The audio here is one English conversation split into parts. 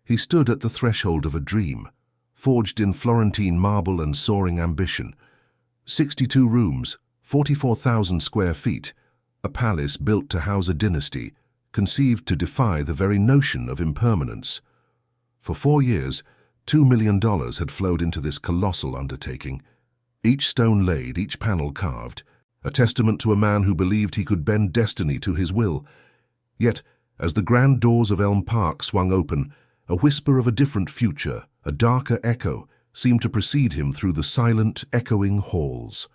He stood at the threshold of a dream, forged in Florentine marble and soaring ambition. 62 rooms, 44,000 square feet, a palace built to house a dynasty, conceived to defy the very notion of impermanence. For 4 years, $2 million had flowed into this colossal undertaking, each stone laid, each panel carved, a testament to a man who believed he could bend destiny to his will. Yet, as the grand doors of Elm Park swung open, a whisper of a different future, a darker echo, seemed to precede him through the silent, echoing halls.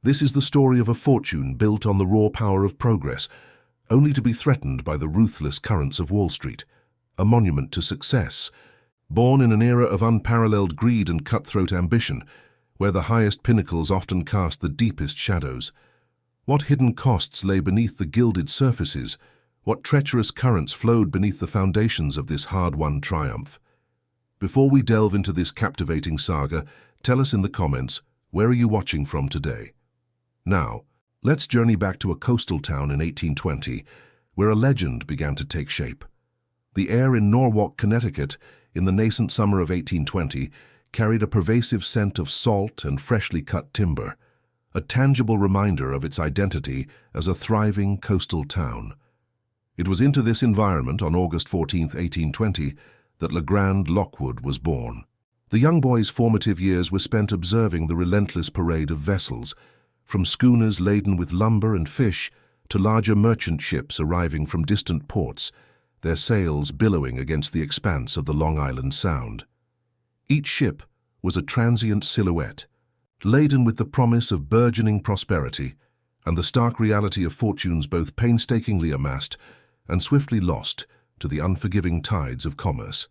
This is the story of a fortune built on the raw power of progress, only to be threatened by the ruthless currents of Wall Street, a monument to success, born in an era of unparalleled greed and cutthroat ambition, where the highest pinnacles often cast the deepest shadows. What hidden costs lay beneath the gilded surfaces? What treacherous currents flowed beneath the foundations of this hard-won triumph? Before we delve into this captivating saga, tell us in the comments, where are you watching from today? Now, let's journey back to a coastal town in 1820, where a legend began to take shape. The air in Norwalk, Connecticut, in the nascent summer of 1820, carried a pervasive scent of salt and freshly cut timber, a tangible reminder of its identity as a thriving coastal town. It was into this environment, on August 14, 1820, that LeGrand Lockwood was born. The young boy's formative years were spent observing the relentless parade of vessels, from schooners laden with lumber and fish to larger merchant ships arriving from distant ports, their sails billowing against the expanse of the Long Island Sound. Each ship was a transient silhouette, laden with the promise of burgeoning prosperity and the stark reality of fortunes both painstakingly amassed and swiftly lost to the unforgiving tides of commerce.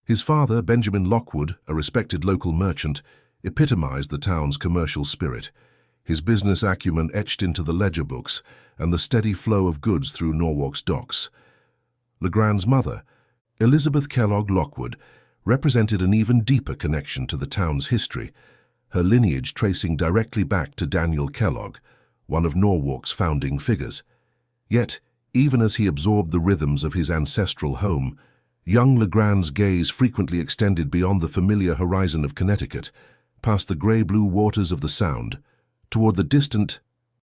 His father, Benjamin Lockwood, a respected local merchant, epitomized the town's commercial spirit, his business acumen etched into the ledger books and the steady flow of goods through Norwalk's docks. LeGrand's mother, Elizabeth Kellogg Lockwood, represented an even deeper connection to the town's history, her lineage tracing directly back to Daniel Kellogg, one of Norwalk's founding figures. Yet, even as he absorbed the rhythms of his ancestral home, young LeGrand's gaze frequently extended beyond the familiar horizon of Connecticut, past the gray-blue waters of the Sound, toward the distant,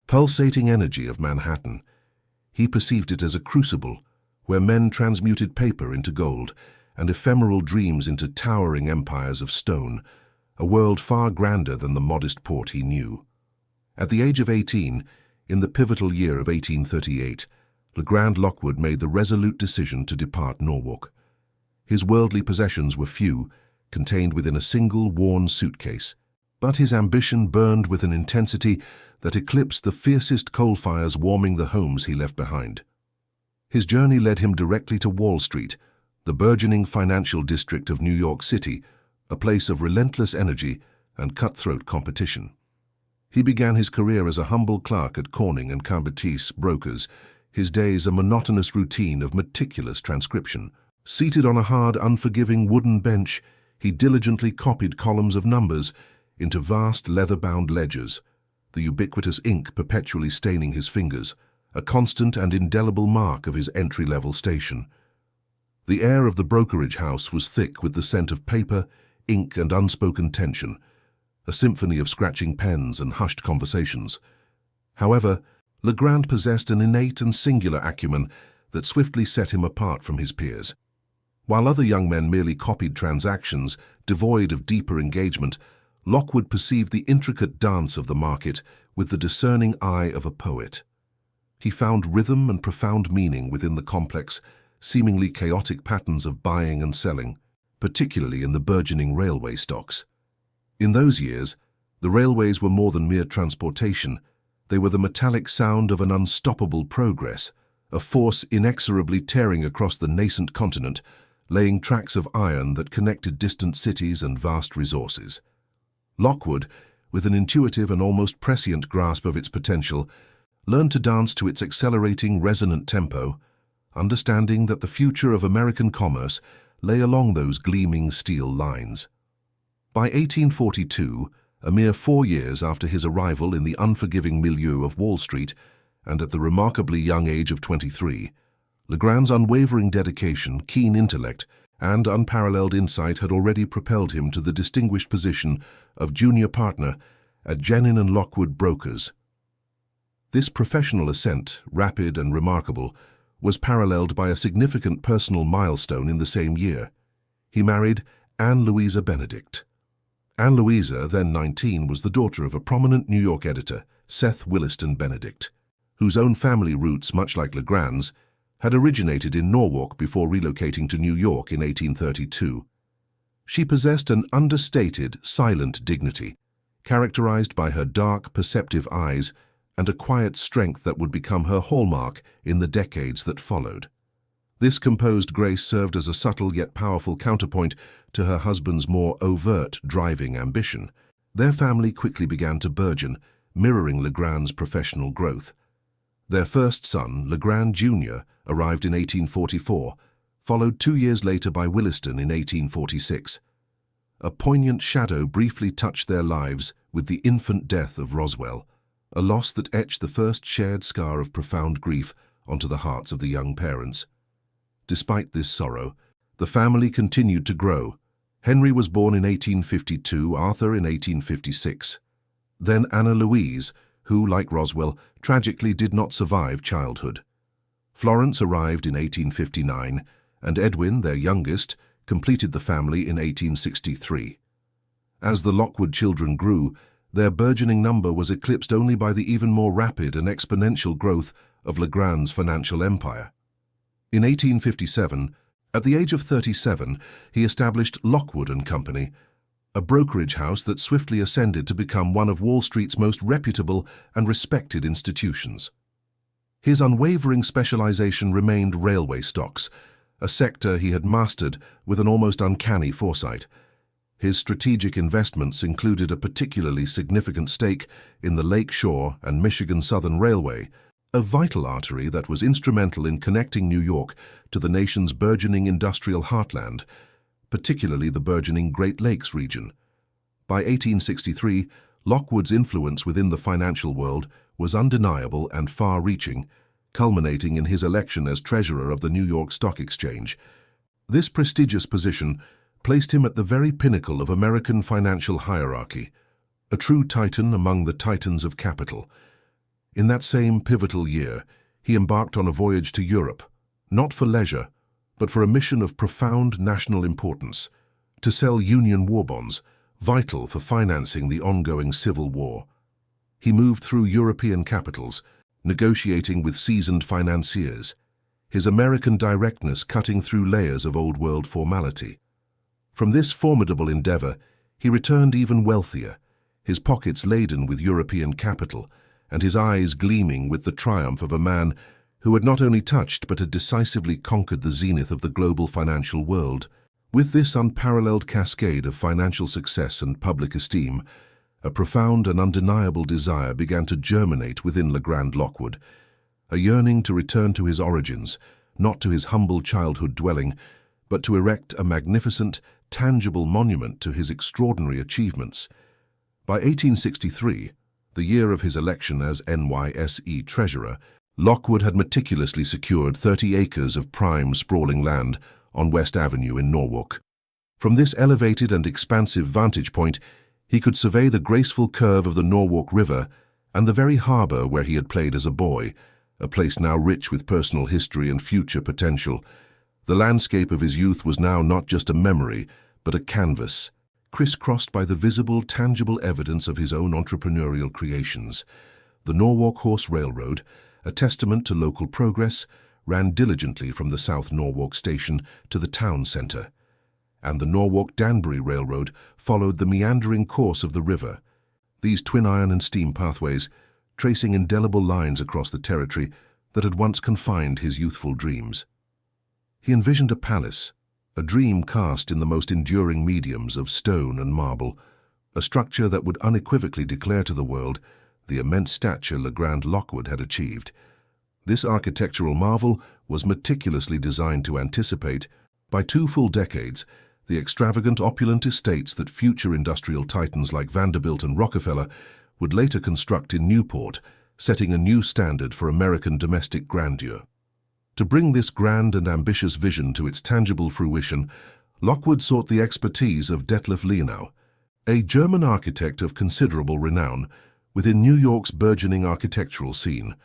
pulsating energy of Manhattan. He perceived it as a crucible, where men transmuted paper into gold and ephemeral dreams into towering empires of stone, a world far grander than the modest port he knew. At the age of 18, in the pivotal year of 1838, LeGrand Lockwood made the resolute decision to depart Norwalk. His worldly possessions were few, contained within a single worn suitcase, but his ambition burned with an intensity that eclipsed the fiercest coal fires warming the homes he left behind. His journey led him directly to Wall Street, the burgeoning financial district of New York City, a place of relentless energy and cutthroat competition. He began his career as a humble clerk at Corning and Cambertese brokers, his days a monotonous routine of meticulous transcription. Seated on a hard, unforgiving wooden bench, he diligently copied columns of numbers into vast leather-bound ledgers, the ubiquitous ink perpetually staining his fingers, a constant and indelible mark of his entry-level station. The air of the brokerage house was thick with the scent of paper, ink, and unspoken tension, a symphony of scratching pens and hushed conversations. However, LeGrand possessed an innate and singular acumen that swiftly set him apart from his peers. While other young men merely copied transactions, devoid of deeper engagement, Lockwood perceived the intricate dance of the market with the discerning eye of a poet. He found rhythm and profound meaning within the complex, seemingly chaotic patterns of buying and selling, particularly in the burgeoning railway stocks. In those years, the railways were more than mere transportation. They were the metallic sound of an unstoppable progress, a force inexorably tearing across the nascent continent, laying tracks of iron that connected distant cities and vast resources. Lockwood, with an intuitive and almost prescient grasp of its potential, learned to dance to its accelerating, resonant tempo, understanding that the future of American commerce lay along those gleaming steel lines. By 1842, a mere 4 years after his arrival in the unforgiving milieu of Wall Street, and at the remarkably young age of 23, LeGrand's unwavering dedication, keen intellect, and unparalleled insight had already propelled him to the distinguished position of junior partner at Genin and Lockwood Brokers. This professional ascent, rapid and remarkable, was paralleled by a significant personal milestone in the same year. He married Anne Louisa Benedict. Anne Louisa, then 19, was the daughter of a prominent New York editor, Seth Williston Benedict, whose own family roots, much like LeGrand's, had originated in Norwalk before relocating to New York in 1832. She possessed an understated, silent dignity, characterized by her dark, perceptive eyes and a quiet strength that would become her hallmark in the decades that followed. This composed grace served as a subtle yet powerful counterpoint to her husband's more overt, driving ambition. Their family quickly began to burgeon, mirroring LeGrand's professional growth. Their first son, LeGrand Jr., arrived in 1844, followed 2 years later by Williston in 1846. A poignant shadow briefly touched their lives with the infant death of Roswell, a loss that etched the first shared scar of profound grief onto the hearts of the young parents. Despite this sorrow, the family continued to grow. Henry was born in 1852, Arthur in 1856. Then Anna Louise, who, like Roswell, tragically did not survive childhood. Florence arrived in 1859, and Edwin, their youngest, completed the family in 1863. As the Lockwood children grew, their burgeoning number was eclipsed only by the even more rapid and exponential growth of LeGrand's financial empire. In 1857, at the age of 37, he established Lockwood and Company, a brokerage house that swiftly ascended to become one of Wall Street's most reputable and respected institutions. His unwavering specialization remained railway stocks, a sector he had mastered with an almost uncanny foresight. His strategic investments included a particularly significant stake in the Lake Shore and Michigan Southern Railway, a vital artery that was instrumental in connecting New York to the nation's burgeoning industrial heartland, particularly the burgeoning Great Lakes region. By 1863, Lockwood's influence within the financial world was undeniable and far-reaching, culminating in his election as treasurer of the New York Stock Exchange. This prestigious position placed him at the very pinnacle of American financial hierarchy, a true titan among the titans of capital. In that same pivotal year, he embarked on a voyage to Europe, not for leisure, but for a mission of profound national importance, to sell Union war bonds, vital for financing the ongoing Civil War. He moved through European capitals, negotiating with seasoned financiers, his American directness cutting through layers of old-world formality. From this formidable endeavor, he returned even wealthier, his pockets laden with European capital, and his eyes gleaming with the triumph of a man who had not only touched but had decisively conquered the zenith of the global financial world. With this unparalleled cascade of financial success and public esteem, a profound and undeniable desire began to germinate within LeGrand Lockwood, a yearning to return to his origins, not to his humble childhood dwelling, but to erect a magnificent, tangible monument to his extraordinary achievements. By 1863, the year of his election as NYSE treasurer, Lockwood had meticulously secured 30 acres of prime, sprawling land on West Avenue in Norwalk. From this elevated and expansive vantage point, he could survey the graceful curve of the Norwalk River and the very harbor where he had played as a boy, a place now rich with personal history and future potential. The landscape of his youth was now not just a memory, but a canvas, crisscrossed by the visible, tangible evidence of his own entrepreneurial creations. The Norwalk Horse Railroad, a testament to local progress, ran diligently from the South Norwalk station to the town center, and the Norwalk-Danbury Railroad followed the meandering course of the river, these twin iron and steam pathways tracing indelible lines across the territory that had once confined his youthful dreams. He envisioned a palace, a dream cast in the most enduring mediums of stone and marble, a structure that would unequivocally declare to the world the immense stature LeGrand Lockwood had achieved. This architectural marvel was meticulously designed to anticipate, by 2 full decades, the extravagant, opulent estates that future industrial titans like Vanderbilt and Rockefeller would later construct in Newport, setting a new standard for American domestic grandeur. To bring this grand and ambitious vision to its tangible fruition, Lockwood sought the expertise of Detlev Leonau, a German architect of considerable renown within New York's burgeoning architectural scene.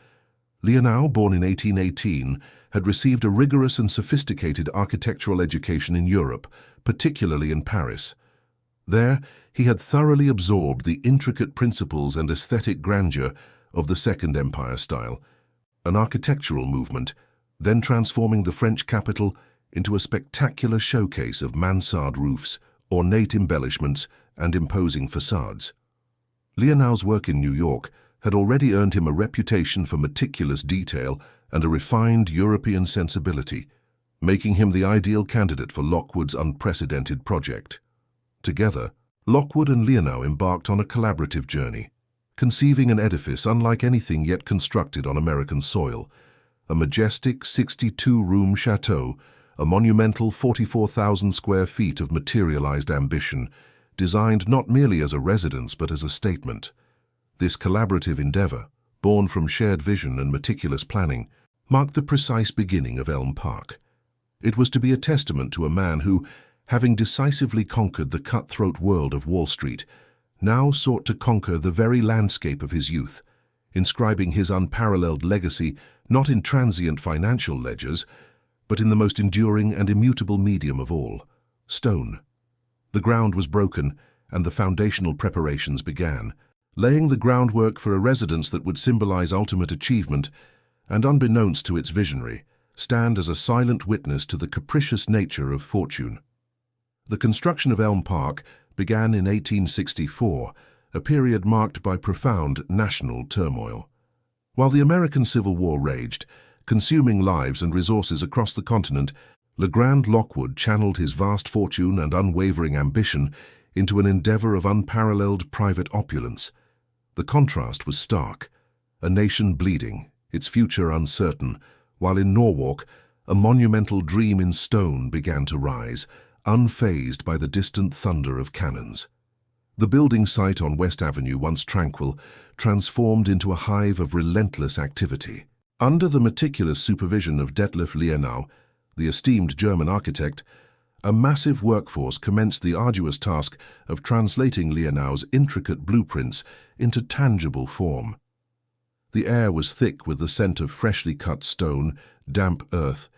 Leonau, born in 1818, had received a rigorous and sophisticated architectural education in Europe, particularly in Paris. There, he had thoroughly absorbed the intricate principles and aesthetic grandeur of the Second Empire style, an architectural movement, then transforming the French capital into a spectacular showcase of mansard roofs, ornate embellishments, and imposing facades. Leonau's work in New York had already earned him a reputation for meticulous detail and a refined European sensibility, making him the ideal candidate for Lockwood's unprecedented project. Together, Lockwood and Leonau embarked on a collaborative journey, conceiving an edifice unlike anything yet constructed on American soil, a majestic 62-room chateau, a monumental 44,000 square feet of materialized ambition, designed not merely as a residence but as a statement. This collaborative endeavor, born from shared vision and meticulous planning, marked the precise beginning of Elm Park. It was to be a testament to a man who, having decisively conquered the cutthroat world of Wall Street, now sought to conquer the very landscape of his youth, inscribing his unparalleled legacy not in transient financial ledgers, but in the most enduring and immutable medium of all, stone. The ground was broken, and the foundational preparations began, laying the groundwork for a residence that would symbolize ultimate achievement and, unbeknownst to its visionary, stand as a silent witness to the capricious nature of fortune. The construction of Elm Park began in 1864, a period marked by profound national turmoil. While the American Civil War raged, consuming lives and resources across the continent, LeGrand Lockwood channeled his vast fortune and unwavering ambition into an endeavor of unparalleled private opulence. The contrast was stark, a nation bleeding, its future uncertain, while in Norwalk, a monumental dream in stone began to rise, unfazed by the distant thunder of cannons. The building site on West Avenue, once tranquil, transformed into a hive of relentless activity. Under the meticulous supervision of Detlev Leonau, the esteemed German architect, a massive workforce commenced the arduous task of translating Leonau's intricate blueprints into tangible form. The air was thick with the scent of freshly cut stone, damp earth,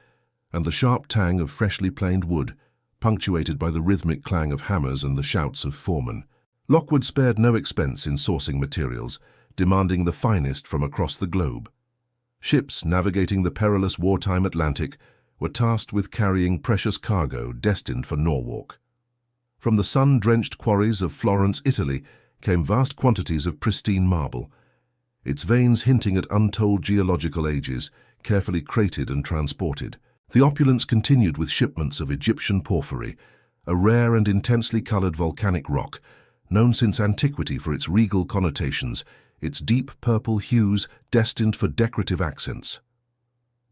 and the sharp tang of freshly planed wood, punctuated by the rhythmic clang of hammers and the shouts of foremen. Lockwood spared no expense in sourcing materials, demanding the finest from across the globe. Ships navigating the perilous wartime Atlantic were tasked with carrying precious cargo destined for Norwalk. From the sun-drenched quarries of Florence, Italy, came vast quantities of pristine marble, its veins hinting at untold geological ages, carefully crated and transported. The opulence continued with shipments of Egyptian porphyry, a rare and intensely colored volcanic rock, known since antiquity for its regal connotations, its deep purple hues destined for decorative accents.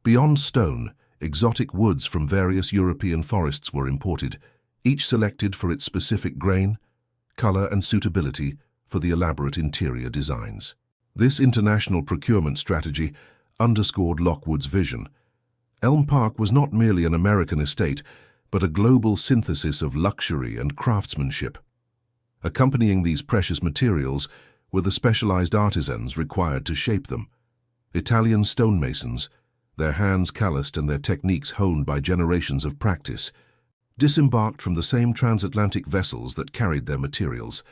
Beyond stone, exotic woods from various European forests were imported, each selected for its specific grain, color, and suitability for the elaborate interior designs. This international procurement strategy underscored Lockwood's vision. Elm Park was not merely an American estate, but a global synthesis of luxury and craftsmanship. Accompanying these precious materials were the specialized artisans required to shape them. Italian stonemasons, their hands calloused and their techniques honed by generations of practice, disembarked from the same transatlantic vessels that carried their materials.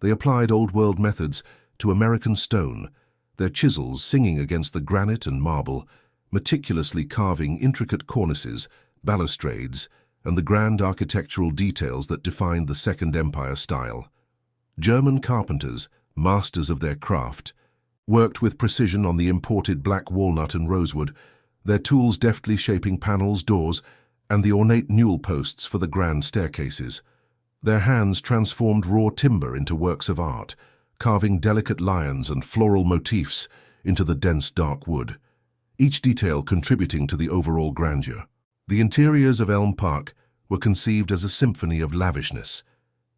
They applied old-world methods to American stone, their chisels singing against the granite and marble, meticulously carving intricate cornices, balustrades, and the grand architectural details that defined the Second Empire style. German carpenters, masters of their craft, worked with precision on the imported black walnut and rosewood, their tools deftly shaping panels, doors, and the ornate newel posts for the grand staircases. Their hands transformed raw timber into works of art, carving delicate lions and floral motifs into the dense dark wood, each detail contributing to the overall grandeur. The interiors of Elm Park were conceived as a symphony of lavishness,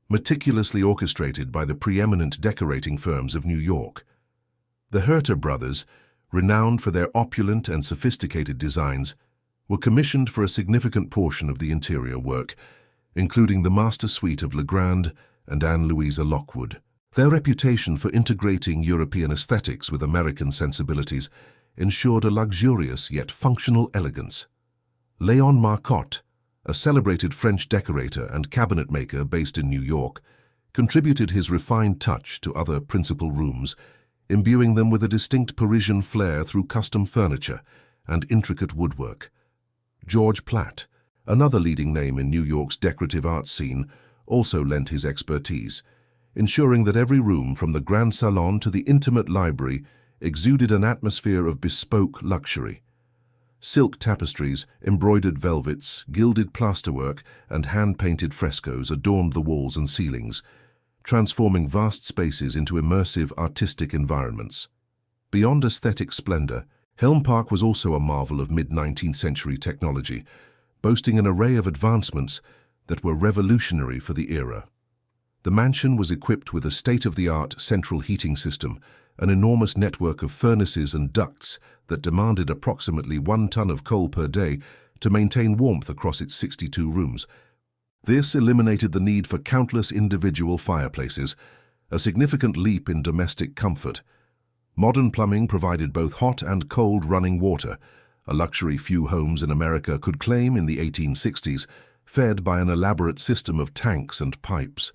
meticulously orchestrated by the preeminent decorating firms of New York. The Herter brothers, renowned for their opulent and sophisticated designs, were commissioned for a significant portion of the interior work, including the master suite of LeGrand and Anne-Louisa Lockwood. Their reputation for integrating European aesthetics with American sensibilities ensured a luxurious yet functional elegance. Léon Marcotte, a celebrated French decorator and cabinet maker based in New York, contributed his refined touch to other principal rooms, imbuing them with a distinct Parisian flair through custom furniture and intricate woodwork. George Platt, another leading name in New York's decorative arts scene, also lent his expertise, ensuring that every room from the Grand Salon to the intimate library exuded an atmosphere of bespoke luxury. Silk tapestries, embroidered velvets, gilded plasterwork, and hand-painted frescoes adorned the walls and ceilings, transforming vast spaces into immersive artistic environments. Beyond aesthetic splendor, Helm Park was also a marvel of mid-19th century technology, boasting an array of advancements that were revolutionary for the era. The mansion was equipped with a state-of-the-art central heating system, an enormous network of furnaces and ducts that demanded approximately 1 ton of coal per day to maintain warmth across its 62 rooms. This eliminated the need for countless individual fireplaces, a significant leap in domestic comfort. Modern plumbing provided both hot and cold running water, a luxury few homes in America could claim in the 1860s, fed by an elaborate system of tanks and pipes.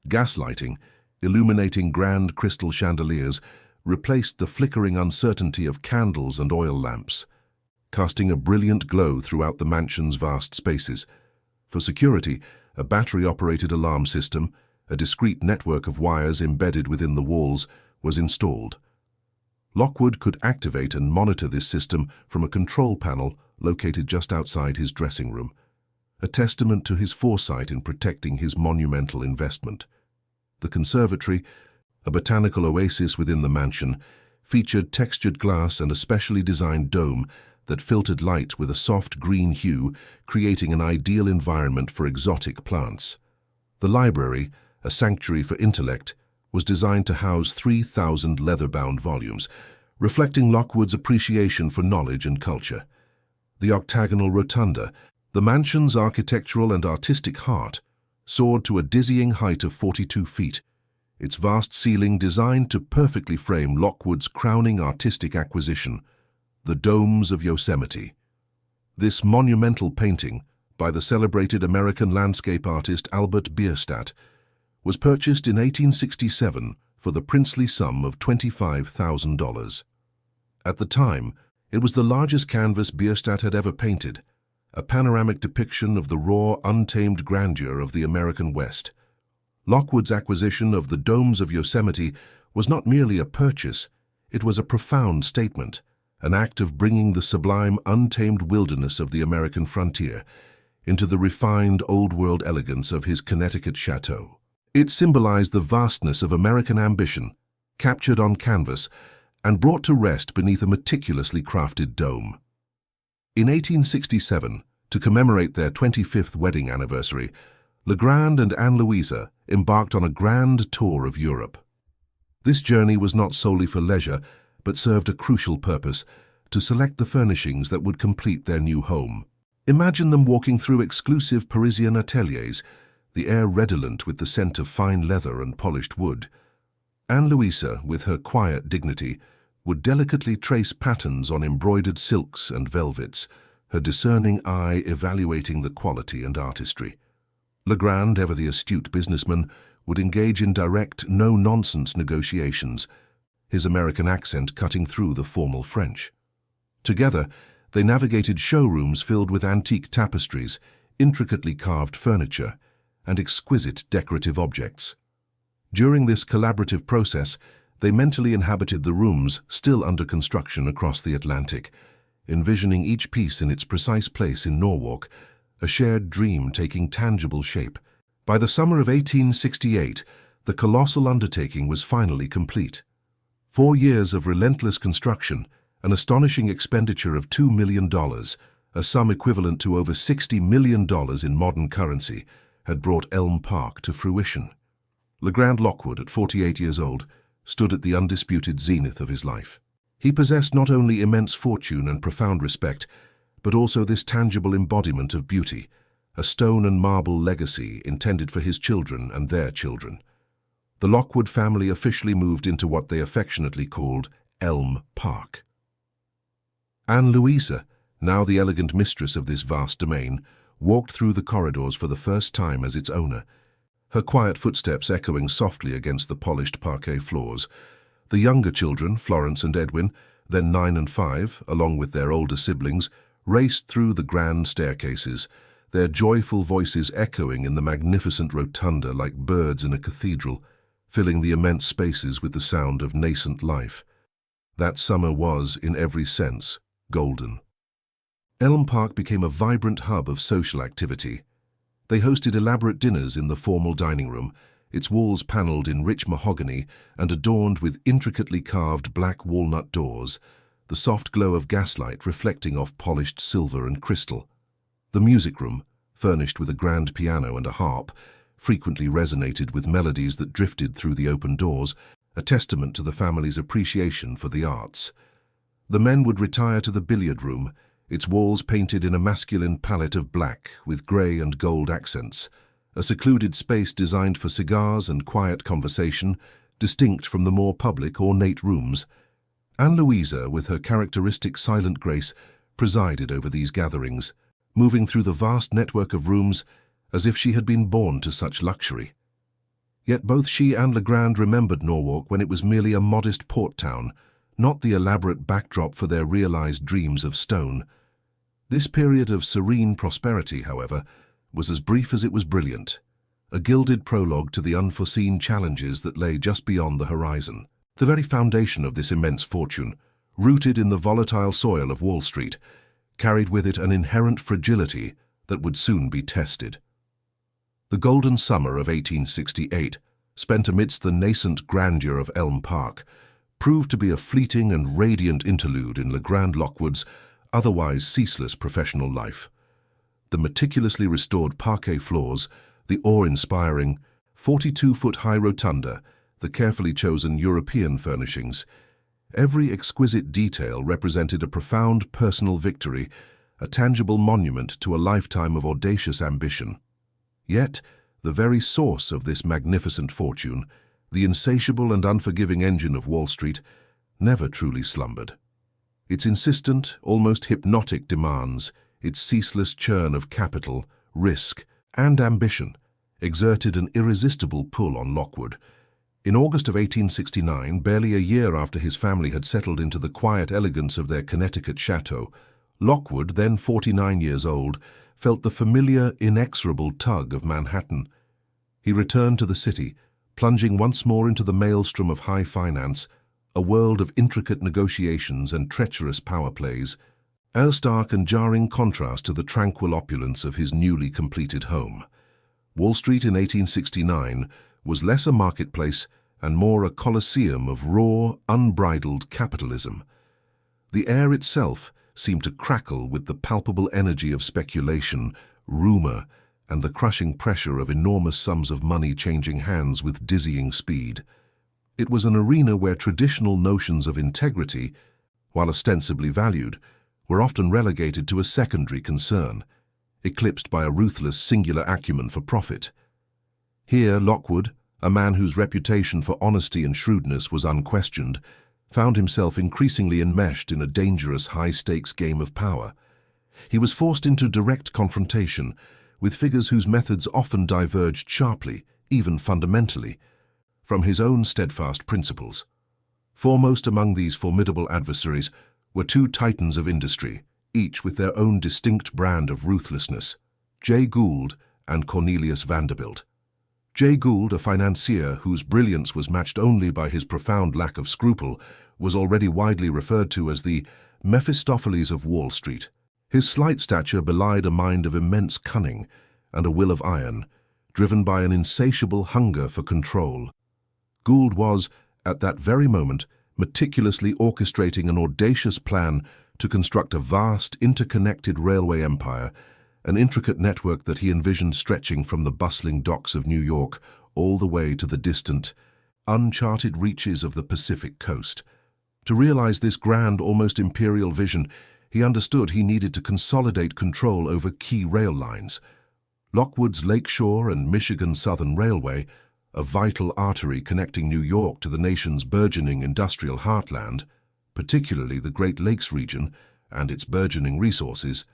Gas lighting, illuminating grand crystal chandeliers, replaced the flickering uncertainty of candles and oil lamps, casting a brilliant glow throughout the mansion's vast spaces. For security, a battery-operated alarm system, a discrete network of wires embedded within the walls, was installed. Lockwood could activate and monitor this system from a control panel located just outside his dressing room, a testament to his foresight in protecting his monumental investment. The conservatory, a botanical oasis within the mansion, featured textured glass and a specially designed dome that filtered light with a soft green hue, creating an ideal environment for exotic plants. The library, a sanctuary for intellect, was designed to house 3,000 leather-bound volumes, reflecting Lockwood's appreciation for knowledge and culture. The octagonal rotunda, the mansion's architectural and artistic heart, soared to a dizzying height of 42 feet, its vast ceiling designed to perfectly frame Lockwood's crowning artistic acquisition, the Domes of Yosemite. This monumental painting, by the celebrated American landscape artist Albert Bierstadt, was purchased in 1867 for the princely sum of $25,000. At the time, it was the largest canvas Bierstadt had ever painted, a panoramic depiction of the raw, untamed grandeur of the American West. Lockwood's acquisition of the Domes of Yosemite was not merely a purchase, it was a profound statement, an act of bringing the sublime, untamed wilderness of the American frontier into the refined, old-world elegance of his Connecticut chateau. It symbolized the vastness of American ambition, captured on canvas and brought to rest beneath a meticulously crafted dome. In 1867, to commemorate their 25th wedding anniversary, LeGrand and Anne-Louisa embarked on a grand tour of Europe. This journey was not solely for leisure, but served a crucial purpose: to select the furnishings that would complete their new home. Imagine them walking through exclusive Parisian ateliers, the air redolent with the scent of fine leather and polished wood. Anne-Louisa, with her quiet dignity, would delicately trace patterns on embroidered silks and velvets, her discerning eye evaluating the quality and artistry. LeGrand, ever the astute businessman, would engage in direct, no-nonsense negotiations, his American accent cutting through the formal French. Together, they navigated showrooms filled with antique tapestries, intricately carved furniture, and exquisite decorative objects. During this collaborative process, they mentally inhabited the rooms still under construction across the Atlantic, envisioning each piece in its precise place in Norwalk, a shared dream taking tangible shape. By the summer of 1868, the colossal undertaking was finally complete. 4 years of relentless construction, an astonishing expenditure of $2 million, a sum equivalent to over $60 million in modern currency, had brought Elm Park to fruition. LeGrand Lockwood, at 48 years old, stood at the undisputed zenith of his life. He possessed not only immense fortune and profound respect, but also this tangible embodiment of beauty, a stone and marble legacy intended for his children and their children. The Lockwood family officially moved into what they affectionately called Elm Park. Anne Louisa, now the elegant mistress of this vast domain, walked through the corridors for the first time as its owner, her quiet footsteps echoing softly against the polished parquet floors. The younger children, Florence and Edwin, then 9 and 5, along with their older siblings, raced through the grand staircases, their joyful voices echoing in the magnificent rotunda like birds in a cathedral, filling the immense spaces with the sound of nascent life. That summer was, in every sense, golden. Elm Park became a vibrant hub of social activity. They hosted elaborate dinners in the formal dining room, its walls panelled in rich mahogany and adorned with intricately carved black walnut doors, the soft glow of gaslight reflecting off polished silver and crystal. The music room, furnished with a grand piano and a harp, frequently resonated with melodies that drifted through the open doors, a testament to the family's appreciation for the arts. The men would retire to the billiard room, its walls painted in a masculine palette of black with grey and gold accents, a secluded space designed for cigars and quiet conversation, distinct from the more public, ornate rooms. Anne Louisa, with her characteristic silent grace, presided over these gatherings, moving through the vast network of rooms as if she had been born to such luxury. Yet both she and LeGrand remembered Norwalk when it was merely a modest port town, not the elaborate backdrop for their realized dreams of stone. This period of serene prosperity, however, was as brief as it was brilliant, a gilded prologue to the unforeseen challenges that lay just beyond the horizon. The very foundation of this immense fortune, rooted in the volatile soil of Wall Street, carried with it an inherent fragility that would soon be tested. The golden summer of 1868, spent amidst the nascent grandeur of Elm Park, proved to be a fleeting and radiant interlude in LeGrand Lockwood's otherwise ceaseless professional life. The meticulously restored parquet floors, the awe-inspiring 42-foot-high rotunda, the carefully chosen European furnishings, every exquisite detail represented a profound personal victory, a tangible monument to a lifetime of audacious ambition. Yet, the very source of this magnificent fortune, the insatiable and unforgiving engine of Wall Street, never truly slumbered. Its insistent, almost hypnotic demands, its ceaseless churn of capital, risk, and ambition, exerted an irresistible pull on Lockwood. In August of 1869, barely a year after his family had settled into the quiet elegance of their Connecticut chateau, Lockwood, then 49 years old, felt the familiar, inexorable tug of Manhattan. He returned to the city, plunging once more into the maelstrom of high finance, a world of intricate negotiations and treacherous power plays, a stark and jarring contrast to the tranquil opulence of his newly completed home. Wall Street in 1869 was less a marketplace and more a coliseum of raw, unbridled capitalism. The air itself seemed to crackle with the palpable energy of speculation, rumor, and the crushing pressure of enormous sums of money changing hands with dizzying speed. It was an arena where traditional notions of integrity, while ostensibly valued, were often relegated to a secondary concern, eclipsed by a ruthless singular acumen for profit. Here Lockwood, a man whose reputation for honesty and shrewdness was unquestioned, found himself increasingly enmeshed in a dangerous high-stakes game of power. He was forced into direct confrontation with figures whose methods often diverged sharply, even fundamentally, from his own steadfast principles. Foremost among these formidable adversaries were two titans of industry, each with their own distinct brand of ruthlessness, Jay Gould and Cornelius Vanderbilt. Jay Gould, a financier whose brilliance was matched only by his profound lack of scruple, was already widely referred to as the Mephistopheles of Wall Street. His slight stature belied a mind of immense cunning and a will of iron, driven by an insatiable hunger for control. Gould was, at that very moment, meticulously orchestrating an audacious plan to construct a vast, interconnected railway empire, an intricate network that he envisioned stretching from the bustling docks of New York all the way to the distant, uncharted reaches of the Pacific coast. To realize this grand, almost imperial vision, he understood he needed to consolidate control over key rail lines. Lockwood's Lakeshore and Michigan Southern Railway, a vital artery connecting New York to the nation's burgeoning industrial heartland, particularly the Great Lakes region and its burgeoning resources,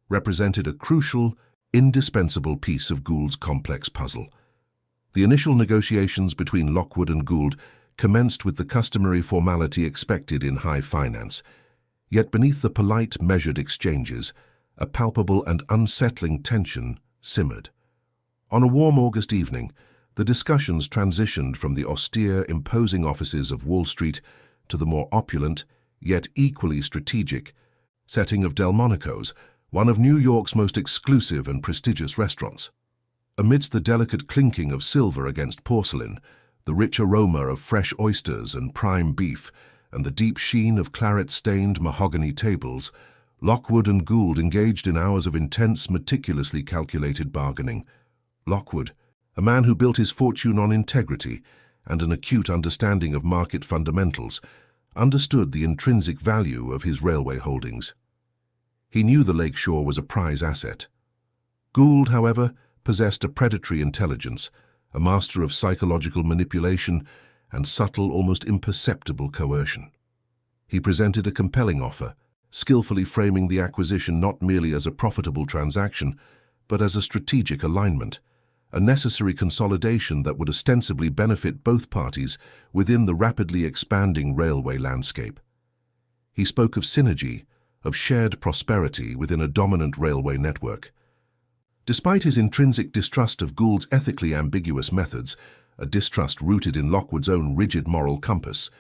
represented a crucial, indispensable piece of Gould's complex puzzle. The initial negotiations between Lockwood and Gould commenced with the customary formality expected in high finance. Yet beneath the polite, measured exchanges, a palpable and unsettling tension simmered. On a warm August evening, the discussions transitioned from the austere, imposing offices of Wall Street to the more opulent, yet equally strategic, setting of Delmonico's, one of New York's most exclusive and prestigious restaurants. Amidst the delicate clinking of silver against porcelain, the rich aroma of fresh oysters and prime beef, and the deep sheen of claret-stained mahogany tables, Lockwood and Gould engaged in hours of intense, meticulously calculated bargaining. Lockwood, a man who built his fortune on integrity and an acute understanding of market fundamentals, understood the intrinsic value of his railway holdings. He knew the Lakeshore was a prize asset. Gould, however, possessed a predatory intelligence, a master of psychological manipulation and subtle, almost imperceptible coercion. He presented a compelling offer, skillfully framing the acquisition not merely as a profitable transaction, but as a strategic alignment, a necessary consolidation that would ostensibly benefit both parties within the rapidly expanding railway landscape. He spoke of synergy, of shared prosperity within a dominant railway network. Despite his intrinsic distrust of Gould's ethically ambiguous methods, a distrust rooted in Lockwood's own rigid moral compass,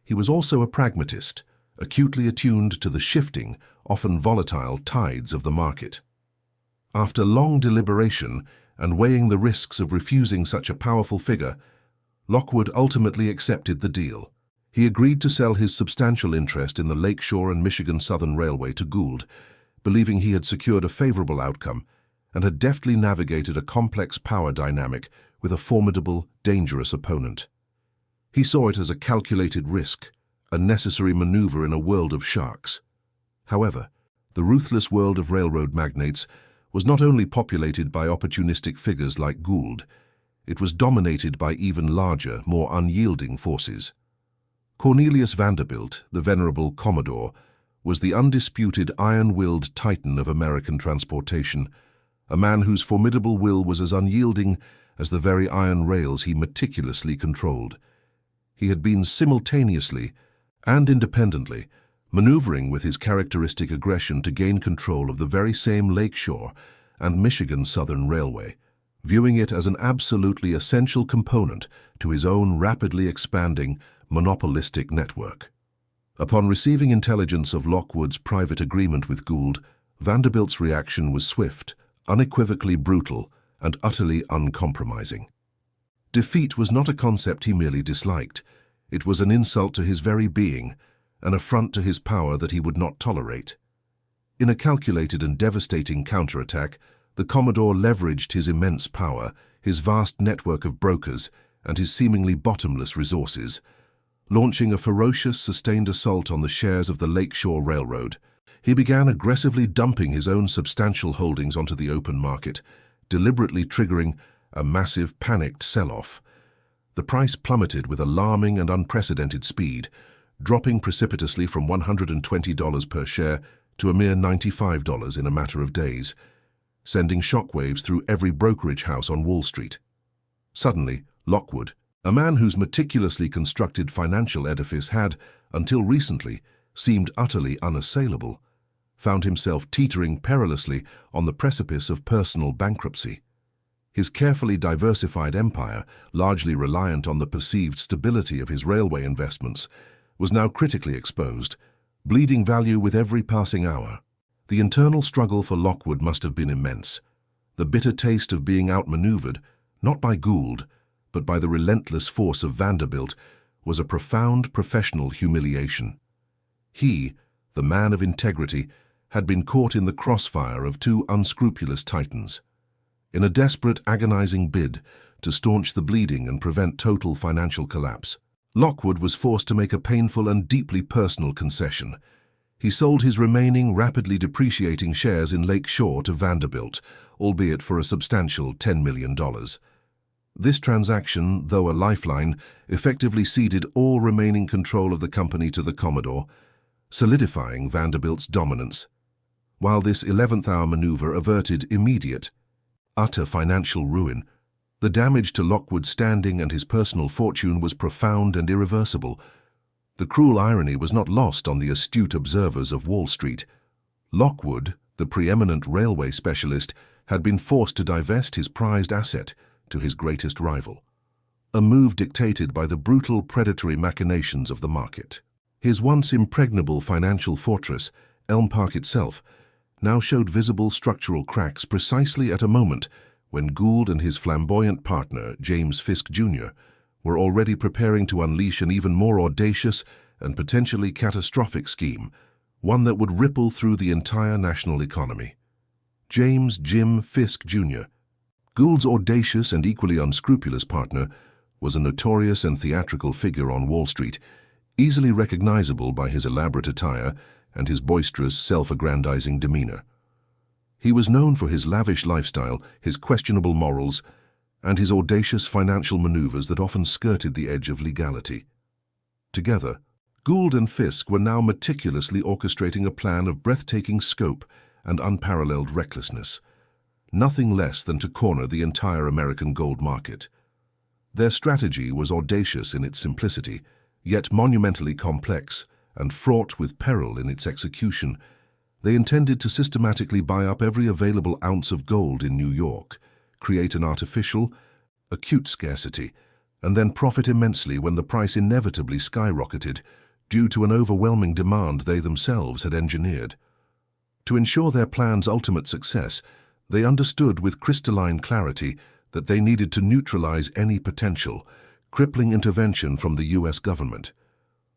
he was also a pragmatist, acutely attuned to the shifting, often volatile tides of the market. After long deliberation and weighing the risks of refusing such a powerful figure, Lockwood ultimately accepted the deal. He agreed to sell his substantial interest in the Lakeshore and Michigan Southern Railway to Gould, believing he had secured a favorable outcome and had deftly navigated a complex power dynamic with a formidable, dangerous opponent. He saw it as a calculated risk, a necessary maneuver in a world of sharks. However, the ruthless world of railroad magnates was not only populated by opportunistic figures like Gould, it was dominated by even larger, more unyielding forces. Cornelius Vanderbilt, the venerable Commodore, was the undisputed iron-willed titan of American transportation, a man whose formidable will was as unyielding as the very iron rails he meticulously controlled. He had been simultaneously and independently maneuvering with his characteristic aggression to gain control of the very same Lakeshore and Michigan Southern Railway, viewing it as an absolutely essential component to his own rapidly expanding, monopolistic network. Upon receiving intelligence of Lockwood's private agreement with Gould, Vanderbilt's reaction was swift, unequivocally brutal, and utterly uncompromising. Defeat was not a concept he merely disliked. It was an insult to his very being, an affront to his power that he would not tolerate. In a calculated and devastating counterattack, the Commodore leveraged his immense power, his vast network of brokers, and his seemingly bottomless resources, launching a ferocious, sustained assault on the shares of the Lakeshore Railroad. He began aggressively dumping his own substantial holdings onto the open market, deliberately triggering a massive, panicked sell-off. The price plummeted with alarming and unprecedented speed, dropping precipitously from $120 per share to a mere $95 in a matter of days, sending shockwaves through every brokerage house on Wall Street. Suddenly, Lockwood, a man whose meticulously constructed financial edifice had, until recently, seemed utterly unassailable, found himself teetering perilously on the precipice of personal bankruptcy. His carefully diversified empire, largely reliant on the perceived stability of his railway investments, was now critically exposed, bleeding value with every passing hour. The internal struggle for Lockwood must have been immense. The bitter taste of being outmaneuvered, not by Gould, but by the relentless force of Vanderbilt, was a profound professional humiliation. He, the man of integrity, had been caught in the crossfire of two unscrupulous titans. In a desperate, agonizing bid to staunch the bleeding and prevent total financial collapse, Lockwood was forced to make a painful and deeply personal concession. He sold his remaining rapidly depreciating shares in Lake Shore to Vanderbilt, albeit for a substantial $10 million. This transaction, though a lifeline, effectively ceded all remaining control of the company to the Commodore, solidifying Vanderbilt's dominance. While this 11th-hour maneuver averted immediate, utter financial ruin, the damage to Lockwood's standing and his personal fortune was profound and irreversible. The cruel irony was not lost on the astute observers of Wall Street. Lockwood, the preeminent railway specialist, had been forced to divest his prized asset to his greatest rival, a move dictated by the brutal predatory machinations of the market. His once impregnable financial fortress, Elm Park itself, now showed visible structural cracks precisely at a moment when Gould and his flamboyant partner, James Fisk Jr., were already preparing to unleash an even more audacious and potentially catastrophic scheme, one that would ripple through the entire national economy. James "Jim" Fisk Jr., Gould's audacious and equally unscrupulous partner, was a notorious and theatrical figure on Wall Street, easily recognizable by his elaborate attire and his boisterous, self-aggrandizing demeanor. He was known for his lavish lifestyle, his questionable morals, and his audacious financial maneuvers that often skirted the edge of legality. Together, Gould and Fisk were now meticulously orchestrating a plan of breathtaking scope and unparalleled recklessness, nothing less than to corner the entire American gold market. Their strategy was audacious in its simplicity, yet monumentally complex and fraught with peril in its execution. They intended to systematically buy up every available ounce of gold in New York, create an artificial, acute scarcity, and then profit immensely when the price inevitably skyrocketed due to an overwhelming demand they themselves had engineered. To ensure their plan's ultimate success, they understood with crystalline clarity that they needed to neutralize any potential, crippling intervention from the U.S. government.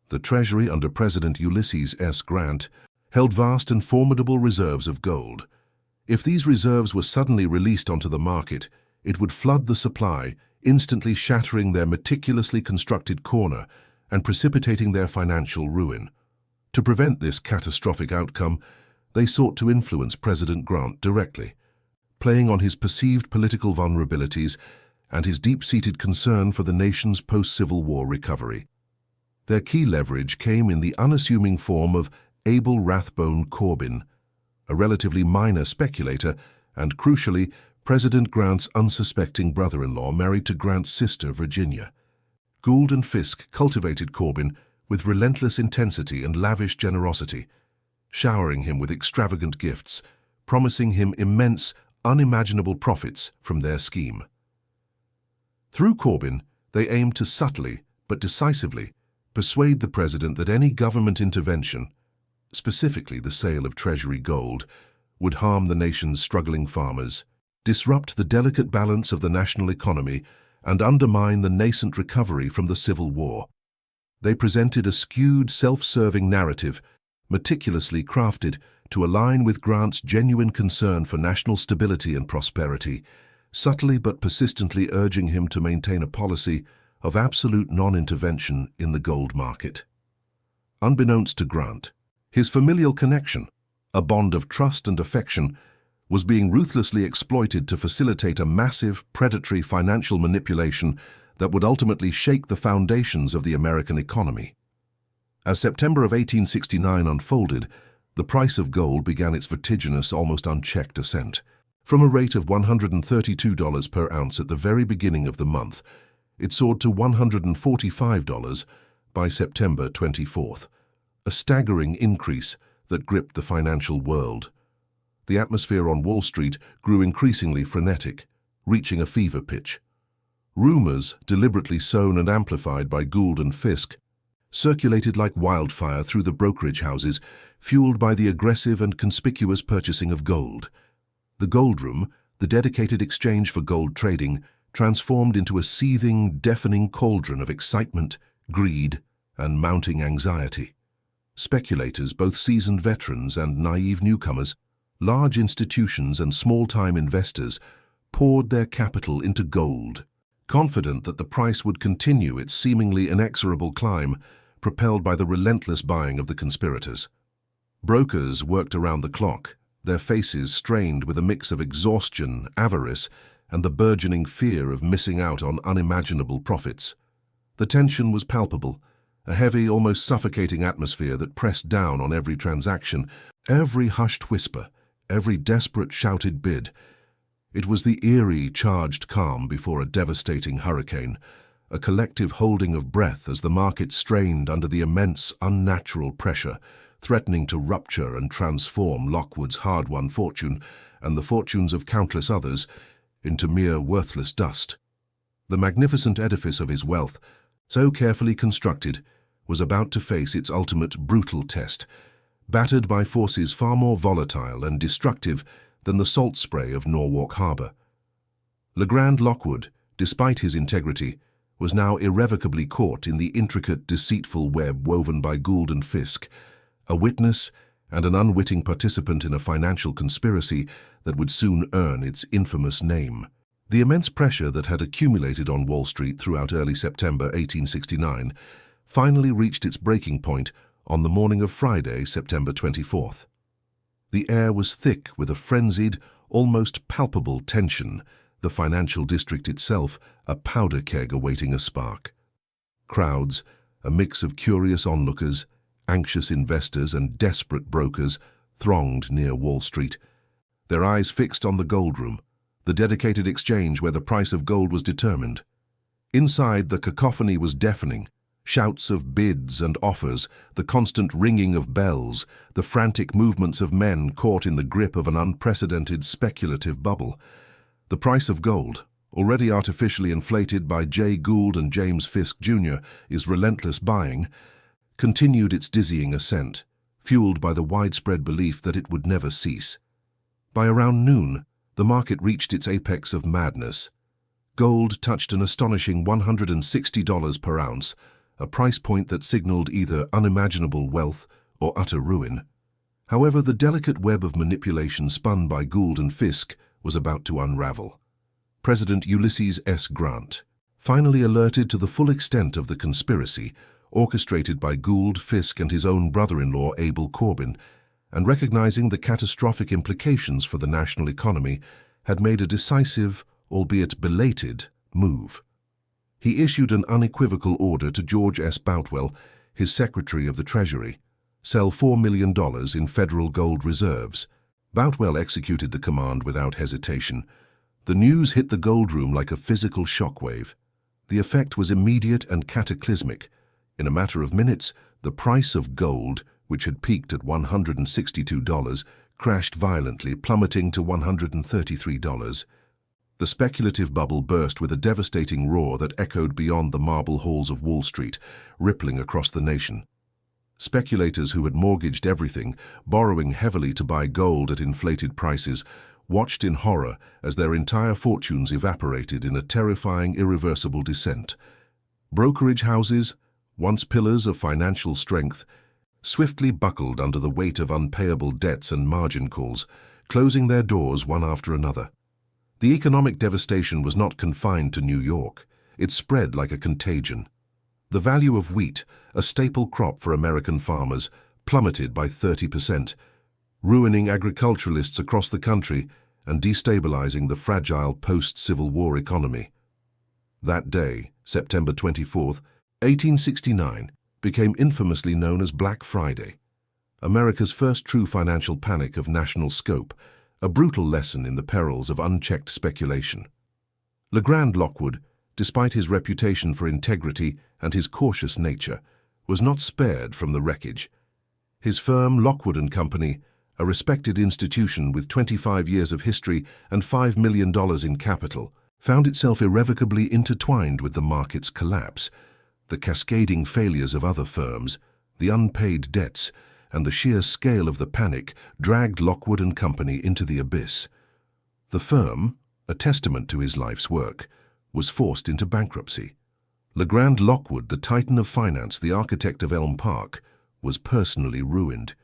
The Treasury under President Ulysses S. Grant held vast and formidable reserves of gold. If these reserves were suddenly released onto the market, it would flood the supply, instantly shattering their meticulously constructed corner and precipitating their financial ruin. To prevent this catastrophic outcome, they sought to influence President Grant directly, playing on his perceived political vulnerabilities and his deep-seated concern for the nation's post-Civil War recovery. Their key leverage came in the unassuming form of Abel Rathbone Corbin, a relatively minor speculator and, crucially, President Grant's unsuspecting brother-in-law married to Grant's sister, Virginia. Gould and Fisk cultivated Corbin with relentless intensity and lavish generosity, showering him with extravagant gifts, promising him immense, unimaginable profits from their scheme. Through Corbin, they aimed to subtly, but decisively, persuade the president that any government intervention, specifically the sale of Treasury gold, would harm the nation's struggling farmers, disrupt the delicate balance of the national economy, and undermine the nascent recovery from the Civil War. They presented a skewed, self-serving narrative, meticulously crafted to align with Grant's genuine concern for national stability and prosperity, subtly but persistently urging him to maintain a policy of absolute non-intervention in the gold market. Unbeknownst to Grant, his familial connection, a bond of trust and affection, was being ruthlessly exploited to facilitate a massive, predatory financial manipulation that would ultimately shake the foundations of the American economy. As September of 1869 unfolded, the price of gold began its vertiginous, almost unchecked ascent. From a rate of $132 per ounce at the very beginning of the month, it soared to $145 by September 24th, a staggering increase that gripped the financial world. The atmosphere on Wall Street grew increasingly frenetic, reaching a fever pitch. Rumors, deliberately sown and amplified by Gould and Fisk, circulated like wildfire through the brokerage houses, fueled by the aggressive and conspicuous purchasing of gold. The gold room, the dedicated exchange for gold trading, transformed into a seething, deafening cauldron of excitement, greed, and mounting anxiety. Speculators, both seasoned veterans and naive newcomers, large institutions and small-time investors, poured their capital into gold, confident that the price would continue its seemingly inexorable climb, propelled by the relentless buying of the conspirators. Brokers worked around the clock, their faces strained with a mix of exhaustion, avarice, and the burgeoning fear of missing out on unimaginable profits. The tension was palpable, a heavy, almost suffocating atmosphere that pressed down on every transaction, every hushed whisper, every desperate shouted bid. It was the eerie, charged calm before a devastating hurricane, a collective holding of breath as the market strained under the immense, unnatural pressure, threatening to rupture and transform Lockwood's hard-won fortune and the fortunes of countless others into mere worthless dust. The magnificent edifice of his wealth, so carefully constructed, was about to face its ultimate brutal test, battered by forces far more volatile and destructive than the salt spray of Norwalk Harbor. LeGrand Lockwood, despite his integrity, was now irrevocably caught in the intricate, deceitful web woven by Gould and Fisk, a witness and an unwitting participant in a financial conspiracy that would soon earn its infamous name. The immense pressure that had accumulated on Wall Street throughout early September 1869 finally reached its breaking point on the morning of Friday, September 24th. The air was thick with a frenzied, almost palpable tension, the financial district itself a powder keg awaiting a spark. Crowds, a mix of curious onlookers, anxious investors and desperate brokers, thronged near Wall Street, their eyes fixed on the gold room, the dedicated exchange where the price of gold was determined. Inside, the cacophony was deafening. Shouts of bids and offers, the constant ringing of bells, the frantic movements of men caught in the grip of an unprecedented speculative bubble. The price of gold, already artificially inflated by Jay Gould and James Fisk Jr., is relentless buying, continued its dizzying ascent, fueled by the widespread belief that it would never cease. By around noon, the market reached its apex of madness. Gold touched an astonishing $160 per ounce, a price point that signaled either unimaginable wealth or utter ruin. However, the delicate web of manipulation spun by Gould and Fisk was about to unravel. President Ulysses S. Grant, finally alerted to the full extent of the conspiracy, orchestrated by Gould, Fisk, and his own brother-in-law Abel Corbin, and recognizing the catastrophic implications for the national economy, had made a decisive, albeit belated, move. He issued an unequivocal order to George S. Boutwell, his Secretary of the Treasury, sell $4 million in federal gold reserves. Boutwell executed the command without hesitation. The news hit the gold room like a physical shockwave. The effect was immediate and cataclysmic. In a matter of minutes, the price of gold, which had peaked at $162, crashed violently, plummeting to $133. The speculative bubble burst with a devastating roar that echoed beyond the marble halls of Wall Street, rippling across the nation. Speculators who had mortgaged everything, borrowing heavily to buy gold at inflated prices, watched in horror as their entire fortunes evaporated in a terrifying, irreversible descent. Brokerage houses, once pillars of financial strength, swiftly buckled under the weight of unpayable debts and margin calls, closing their doors one after another. The economic devastation was not confined to New York. It spread like a contagion. The value of wheat, a staple crop for American farmers, plummeted by 30%, ruining agriculturalists across the country and destabilizing the fragile post-Civil War economy. That day, September 24th, 1869, became infamously known as Black Friday, America's first true financial panic of national scope, a brutal lesson in the perils of unchecked speculation. LeGrand Lockwood, despite his reputation for integrity and his cautious nature, was not spared from the wreckage. His firm, Lockwood & Company, a respected institution with 25 years of history and $5 million in capital, found itself irrevocably intertwined with the market's collapse. The cascading failures of other firms, the unpaid debts, and the sheer scale of the panic dragged Lockwood & Company into the abyss. The firm, a testament to his life's work, was forced into bankruptcy. LeGrand Lockwood, the titan of finance, the architect of Elm Park, was personally ruined.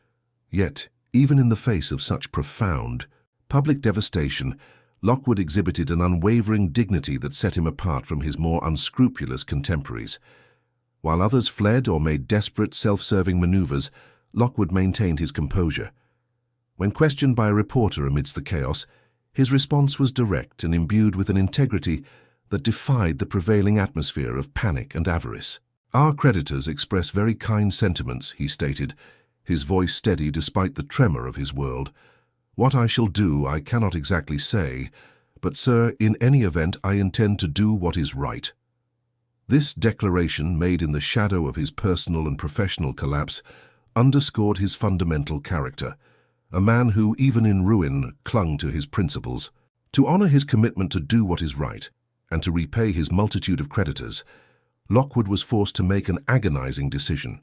Yet, even in the face of such profound, public devastation, Lockwood exhibited an unwavering dignity that set him apart from his more unscrupulous contemporaries. While others fled or made desperate, self-serving maneuvers, Lockwood maintained his composure. When questioned by a reporter amidst the chaos, his response was direct and imbued with an integrity that defied the prevailing atmosphere of panic and avarice. "Our creditors express very kind sentiments," he stated, his voice steady despite the tremor of his world. "What I shall do I cannot exactly say, but, sir, in any event I intend to do what is right." This declaration, made in the shadow of his personal and professional collapse, underscored his fundamental character, a man who, even in ruin, clung to his principles. To honor his commitment to do what is right, and to repay his multitude of creditors, Lockwood was forced to make an agonizing decision.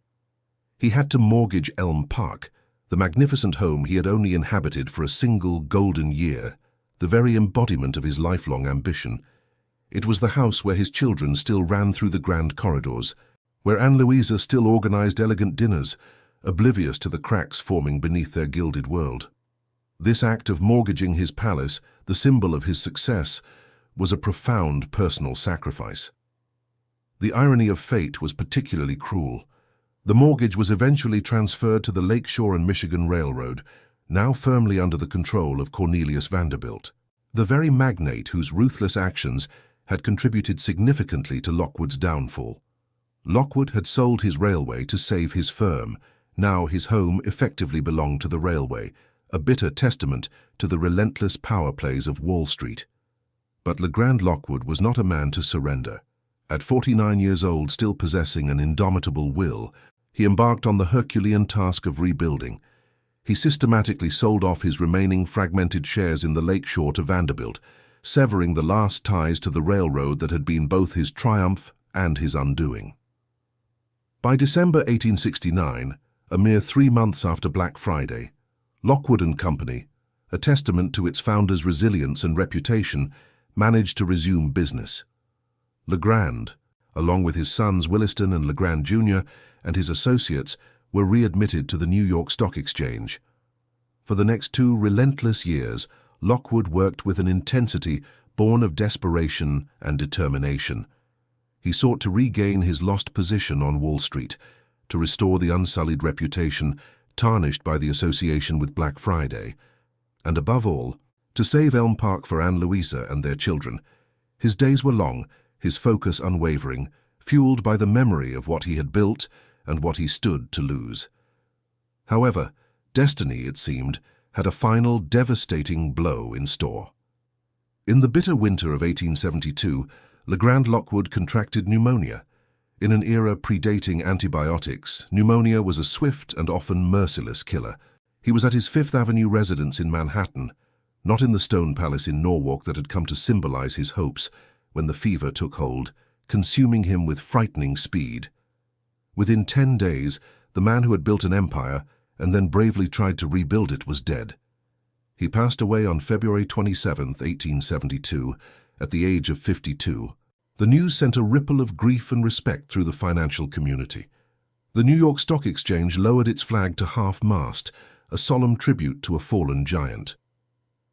He had to mortgage Elm Park, the magnificent home he had only inhabited for a single golden year, the very embodiment of his lifelong ambition. It was the house where his children still ran through the grand corridors, where Anne Louisa still organized elegant dinners, oblivious to the cracks forming beneath their gilded world. This act of mortgaging his palace, the symbol of his success, was a profound personal sacrifice. The irony of fate was particularly cruel. The mortgage was eventually transferred to the Lakeshore and Michigan Railroad, now firmly under the control of Cornelius Vanderbilt, the very magnate whose ruthless actions had contributed significantly to Lockwood's downfall. Lockwood had sold his railway to save his firm. Now his home effectively belonged to the railway, a bitter testament to the relentless power plays of Wall Street. But LeGrand Lockwood was not a man to surrender. At 49 years old, still possessing an indomitable will, he embarked on the Herculean task of rebuilding. He systematically sold off his remaining fragmented shares in the Lakeshore to Vanderbilt, severing the last ties to the railroad that had been both his triumph and his undoing. By December 1869, a mere 3 months after Black Friday, Lockwood and Company, a testament to its founder's resilience and reputation, managed to resume business. LeGrand, along with his sons Williston and LeGrand Jr. and his associates, were readmitted to the New York Stock Exchange. For the next 2 relentless years, Lockwood worked with an intensity born of desperation and determination. He sought to regain his lost position on Wall Street, to restore the unsullied reputation tarnished by the association with Black Friday, and above all, to save Elm Park for Anne Louisa and their children. His days were long, his focus unwavering, fueled by the memory of what he had built and what he stood to lose. However, destiny, it seemed, had a final devastating blow in store. In the bitter winter of 1872, LeGrand Lockwood contracted pneumonia. In an era predating antibiotics, pneumonia was a swift and often merciless killer. He was at his Fifth Avenue residence in Manhattan, not in the stone palace in Norwalk that had come to symbolize his hopes, when the fever took hold, consuming him with frightening speed. Within 10 days, the man who had built an empire and then bravely tried to rebuild it was dead. He passed away on February 27, 1872, at the age of 52. The news sent a ripple of grief and respect through the financial community. The New York Stock Exchange lowered its flag to half-mast, a solemn tribute to a fallen giant.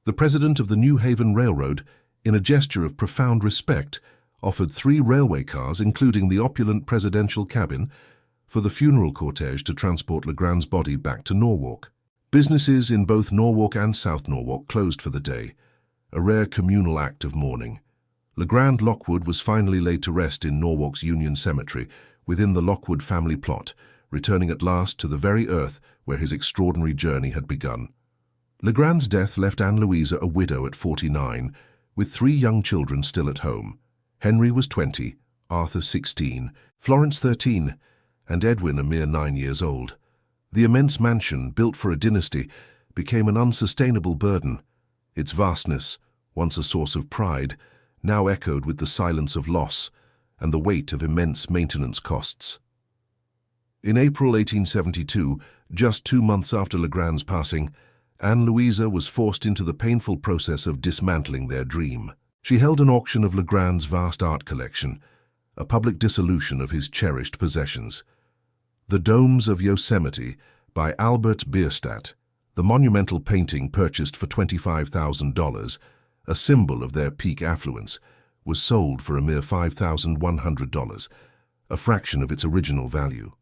The president of the New Haven Railroad, in a gesture of profound respect, offered 3 railway cars, including the opulent presidential cabin, for the funeral cortege to transport LeGrand's body back to Norwalk. Businesses in both Norwalk and South Norwalk closed for the day, a rare communal act of mourning. LeGrand Lockwood was finally laid to rest in Norwalk's Union Cemetery, within the Lockwood family plot, returning at last to the very earth where his extraordinary journey had begun. LeGrand's death left Anne Louisa a widow at 49, with 3 young children still at home. Henry was 20, Arthur 16, Florence 13, and Edwin a mere 9 years old. The immense mansion, built for a dynasty, became an unsustainable burden. Its vastness, once a source of pride, now echoed with the silence of loss and the weight of immense maintenance costs. In April 1872, just 2 months after LeGrand's passing, Anne Louisa was forced into the painful process of dismantling their dream. She held an auction of LeGrand's vast art collection, a public dissolution of his cherished possessions. The Domes of Yosemite by Albert Bierstadt, the monumental painting purchased for $25,000, a symbol of their peak affluence, was sold for a mere $5,100, a fraction of its original value.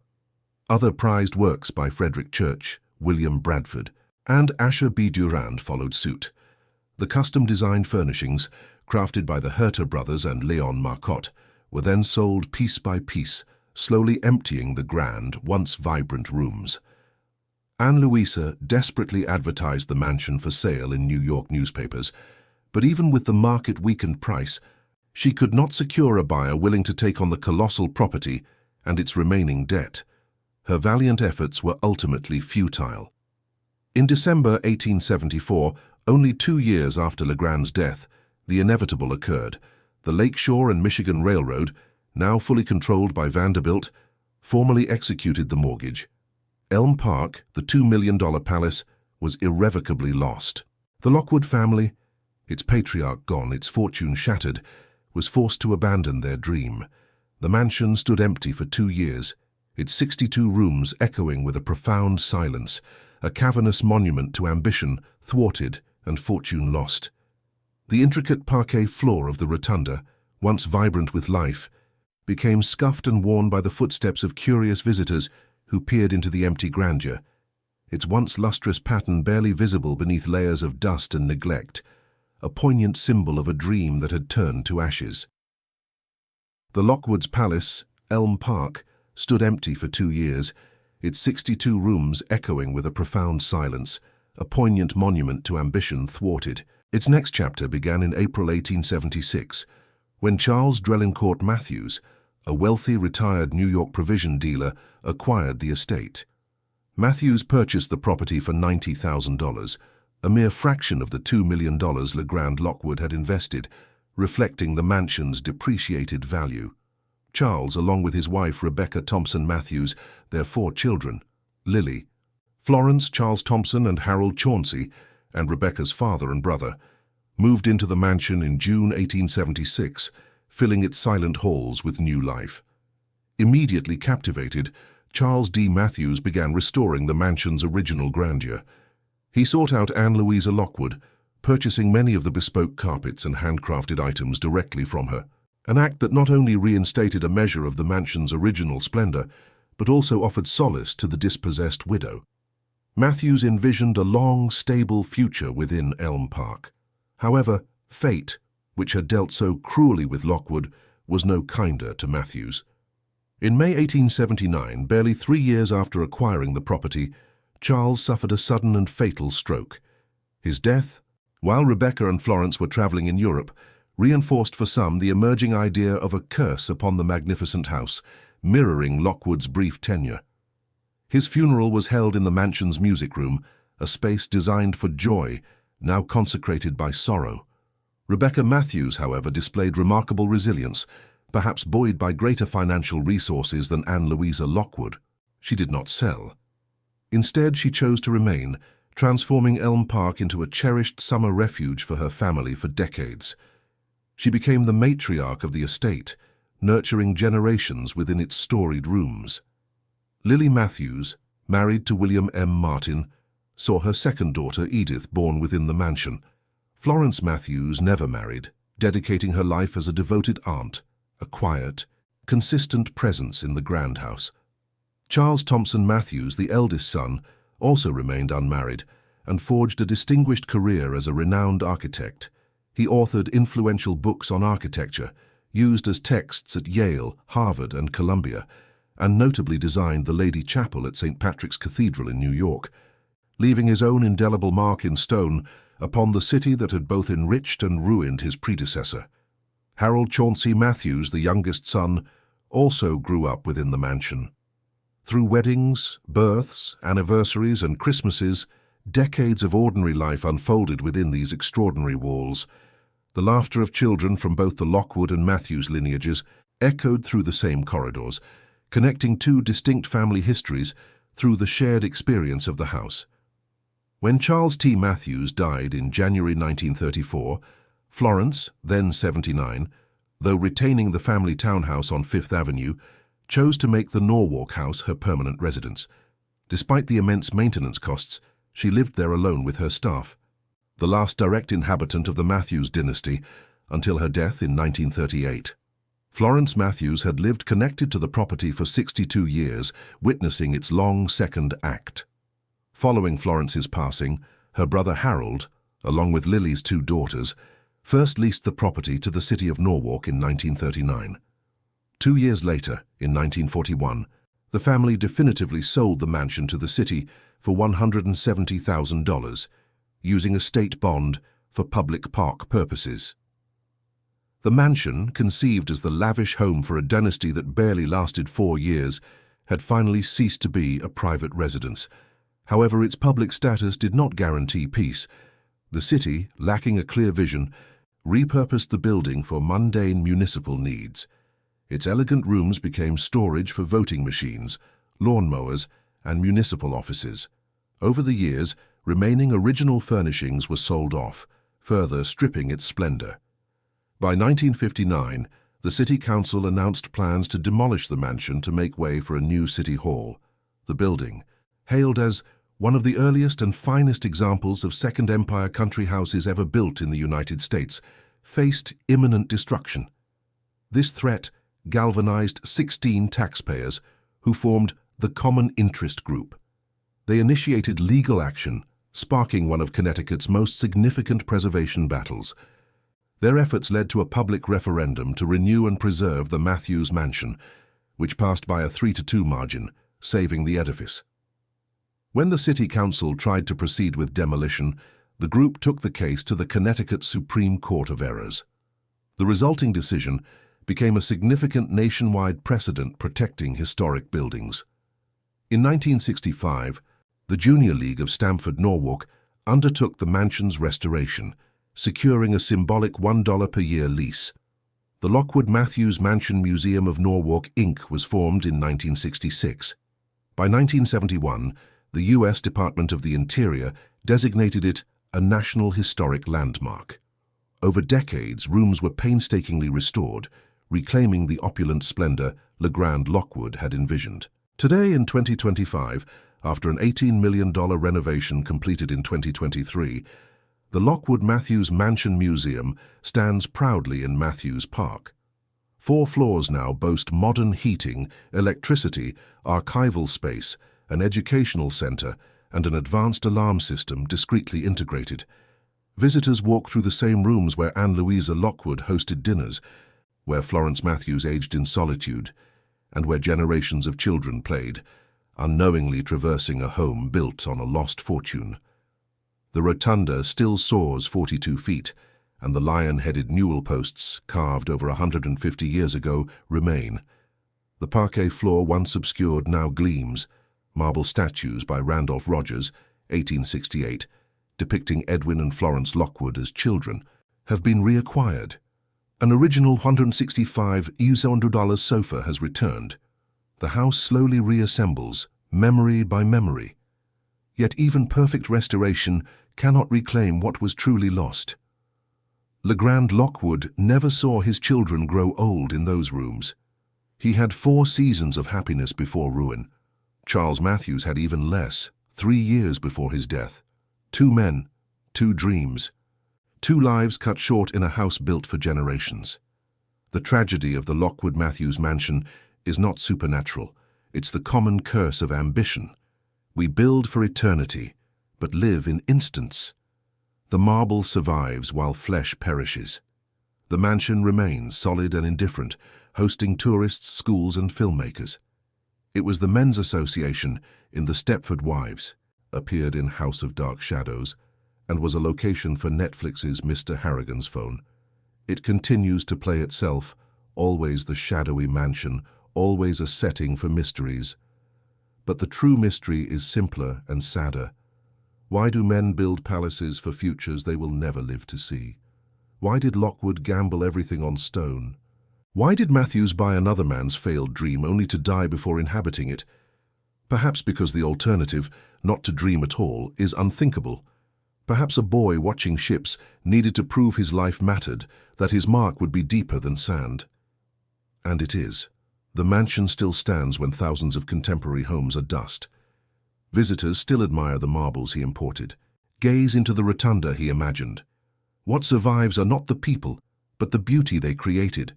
Other prized works by Frederick Church, William Bradford, and Asher B. Durand followed suit. The custom-designed furnishings, crafted by the Herter brothers and Leon Marcotte, were then sold piece by piece, slowly emptying the grand, once vibrant rooms. Anne Louisa desperately advertised the mansion for sale in New York newspapers, but even with the market-weakened price, she could not secure a buyer willing to take on the colossal property and its remaining debt. Her valiant efforts were ultimately futile. In December 1874, only 2 years after LeGrand's death, the inevitable occurred. The Lakeshore and Michigan Railroad, now fully controlled by Vanderbilt, formally executed the mortgage. Elm Park, the $2 million palace, was irrevocably lost. The Lockwood family, its patriarch gone, its fortune shattered, was forced to abandon their dream. The mansion stood empty for 2 years, its 62 rooms echoing with a profound silence, a cavernous monument to ambition thwarted and fortune lost. The intricate parquet floor of the rotunda, once vibrant with life, became scuffed and worn by the footsteps of curious visitors who peered into the empty grandeur, its once lustrous pattern barely visible beneath layers of dust and neglect, a poignant symbol of a dream that had turned to ashes. The Lockwood's palace, Elm Park, stood empty for 2 years, its 62 rooms echoing with a profound silence, a poignant monument to ambition thwarted. Its next chapter began in April 1876, when Charles Lockwood-Mathews, a wealthy retired New York provision dealer, acquired the estate. Mathews purchased the property for $90,000, a mere fraction of the $2 million LeGrand Lockwood had invested, reflecting the mansion's depreciated value. Charles, along with his wife Rebecca Thompson Mathews, their 4 children, Lily, Florence, Charles Thompson, and Harold Chauncey, and Rebecca's father and brother, moved into the mansion in June 1876, filling its silent halls with new life. Immediately captivated, Charles D. Mathews began restoring the mansion's original grandeur. He sought out Anne Louisa Lockwood, purchasing many of the bespoke carpets and handcrafted items directly from her, an act that not only reinstated a measure of the mansion's original splendor, but also offered solace to the dispossessed widow. Mathews envisioned a long, stable future within Elm Park. However, fate, which had dealt so cruelly with Lockwood, was no kinder to Mathews. In May 1879, barely 3 years after acquiring the property, Charles suffered a sudden and fatal stroke. His death, while Rebecca and Florence were traveling in Europe, reinforced for some the emerging idea of a curse upon the magnificent house, mirroring Lockwood's brief tenure. His funeral was held in the mansion's music room, a space designed for joy, now consecrated by sorrow. Rebecca Mathews, however, displayed remarkable resilience, perhaps buoyed by greater financial resources than Anne Louisa Lockwood. She did not sell. Instead, she chose to remain, transforming Elm Park into a cherished summer refuge for her family for decades. She became the matriarch of the estate, nurturing generations within its storied rooms. Lily Mathews, married to William M. Martin, saw her second daughter, Edith, born within the mansion. Florence Mathews never married, dedicating her life as a devoted aunt, a quiet, consistent presence in the grand house. Charles Thompson Mathews, the eldest son, also remained unmarried and forged a distinguished career as a renowned architect. He authored influential books on architecture, used as texts at Yale, Harvard, and Columbia, and notably designed the Lady Chapel at St. Patrick's Cathedral in New York, leaving his own indelible mark in stone upon the city that had both enriched and ruined his predecessor. Harold Chauncey Mathews, the youngest son, also grew up within the mansion. Through weddings, births, anniversaries, and Christmases, decades of ordinary life unfolded within these extraordinary walls. The laughter of children from both the Lockwood and Mathews lineages echoed through the same corridors, connecting 2 distinct family histories through the shared experience of the house. When Charles T. Mathews died in January 1934, Florence, then 79, though retaining the family townhouse on Fifth Avenue, chose to make the Norwalk house her permanent residence. Despite the immense maintenance costs, she lived there alone with her staff. the last direct inhabitant of the Mathews dynasty until her death in 1938. Florence Mathews had lived connected to the property for 62 years, witnessing its long second act. Following Florence's passing, her brother Harold, along with Lily's 2 daughters, first leased the property to the city of Norwalk in 1939. 2 years later, in 1941, the family definitively sold the mansion to the city for $170,000, using a state bond for public park purposes. The mansion, conceived as the lavish home for a dynasty that barely lasted 4 years, had finally ceased to be a private residence. However, its public status did not guarantee peace. The city, lacking a clear vision, repurposed the building for mundane municipal needs. Its elegant rooms became storage for voting machines, lawnmowers, and municipal offices. Over the years, remaining original furnishings were sold off, further stripping its splendor. By 1959, the City Council announced plans to demolish the mansion to make way for a new city hall. The building, hailed as one of the earliest and finest examples of Second Empire country houses ever built in the United States, faced imminent destruction. This threat galvanized 16 taxpayers who formed the Common Interest Group. They initiated legal action, sparking one of Connecticut's most significant preservation battles. Their efforts led to a public referendum to renew and preserve the Mathews Mansion, which passed by a 3-2 margin, saving the edifice. When the City Council tried to proceed with demolition, the group took the case to the Connecticut Supreme Court of Errors. The resulting decision became a significant nationwide precedent protecting historic buildings. In 1965, the Junior League of Stamford, Norwalk, undertook the mansion's restoration, securing a symbolic $1 per year lease. The Lockwood-Mathews Mansion Museum of Norwalk, Inc. was formed in 1966. By 1971, the U.S. Department of the Interior designated it a National Historic Landmark. Over decades, rooms were painstakingly restored, reclaiming the opulent splendor LeGrand Lockwood had envisioned. Today, in 2025, after an $18 million renovation completed in 2023, the Lockwood-Mathews Mansion Museum stands proudly in Mathews Park. 4 floors now boast modern heating, electricity, archival space, an educational center, and an advanced alarm system discreetly integrated. Visitors walk through the same rooms where Anne Louisa Lockwood hosted dinners, where Florence Mathews aged in solitude, and where generations of children played, unknowingly traversing a home built on a lost fortune. The rotunda still soars 42 feet, and the lion-headed newel posts, carved over 150 years ago, remain. The parquet floor, once obscured, now gleams. Marble statues by Randolph Rogers, 1868, depicting Edwin and Florence Lockwood as children, have been reacquired. An original $165,000 sofa has returned. The house slowly reassembles, memory by memory. Yet even perfect restoration cannot reclaim what was truly lost. LeGrand Lockwood never saw his children grow old in those rooms. He had 4 seasons of happiness before ruin. Charles Mathews had even less, 3 years before his death. 2 men, 2 dreams. 2 lives cut short in a house built for generations. The tragedy of the Lockwood-Mathews Mansion is not supernatural. It's the common curse of ambition. We build for eternity, but live in instants. The marble survives while flesh perishes. The mansion remains solid and indifferent, hosting tourists, schools, and filmmakers. It was the Men's Association in The Stepford Wives, appeared in House of Dark Shadows, and was a location for Netflix's Mr. Harrigan's Phone. It continues to play itself, always the shadowy mansion, always a setting for mysteries. But the true mystery is simpler and sadder. Why do men build palaces for futures they will never live to see? Why did Lockwood gamble everything on stone? Why did Mathews buy another man's failed dream only to die before inhabiting it? Perhaps because the alternative, not to dream at all, is unthinkable. Perhaps a boy watching ships needed to prove his life mattered, that his mark would be deeper than sand. And it is. The mansion still stands when thousands of contemporary homes are dust. Visitors still admire the marbles he imported, Gaze into the rotunda he imagined. What survives are not the people, but the beauty they created,